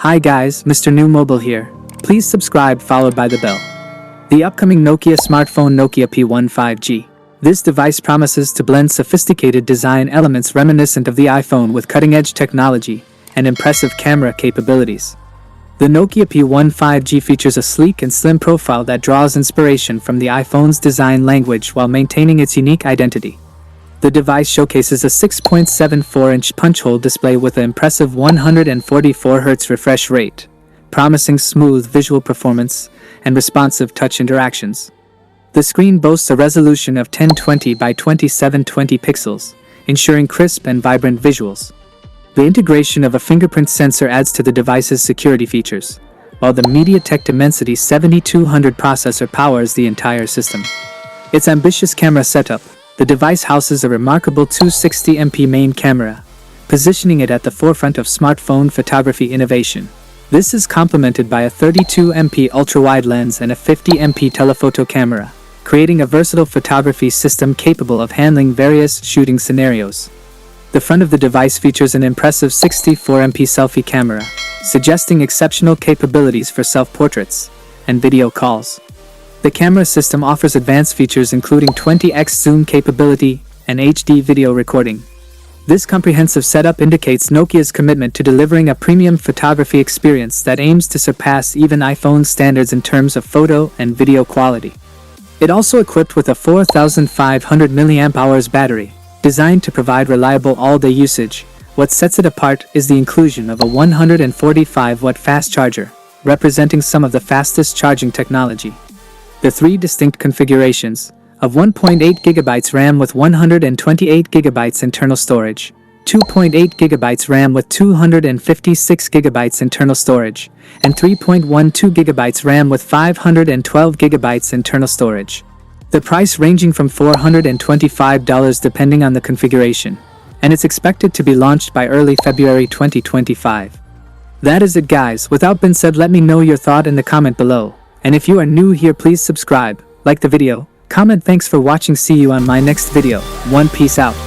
Hi guys, Mrnewmobile here. Please subscribe followed by the bell. The upcoming Nokia smartphone Nokia P1 5G. This device promises to blend sophisticated design elements reminiscent of the iPhone with cutting-edge technology and impressive camera capabilities. The Nokia P1 5G features a sleek and slim profile that draws inspiration from the iPhone's design language while maintaining its unique identity. The device showcases a 6.74-inch punch-hole display with an impressive 144 Hz refresh rate, promising smooth visual performance and responsive touch interactions. The screen boasts a resolution of 1020 by 2720 pixels, ensuring crisp and vibrant visuals. The integration of a fingerprint sensor adds to the device's security features, while the MediaTek Dimensity 7200 processor powers the entire system. Its ambitious camera setup. The device houses a remarkable 260MP main camera, positioning it at the forefront of smartphone photography innovation. This is complemented by a 32MP ultra-wide lens and a 50MP telephoto camera, creating a versatile photography system capable of handling various shooting scenarios. The front of the device features an impressive 64MP selfie camera, suggesting exceptional capabilities for self-portraits and video calls. The camera system offers advanced features including 20x zoom capability and HD video recording. This comprehensive setup indicates Nokia's commitment to delivering a premium photography experience that aims to surpass even iPhone standards in terms of photo and video quality. It also equipped with a 4500 mAh battery, designed to provide reliable all-day usage. What sets it apart is the inclusion of a 145-watt fast charger, representing some of the fastest charging technology. The three distinct configurations of 1.8GB RAM with 128GB internal storage, 2.8GB RAM with 256GB internal storage, and 3.12GB RAM with 512GB internal storage. The price ranging from $425 depending on the configuration, and it's expected to be launched by early February 2025. That is it guys, without being said, let me know your thought in the comment below. And if you are new here, please subscribe, like the video, comment. Thanks for watching. See you on my next video. Peace out.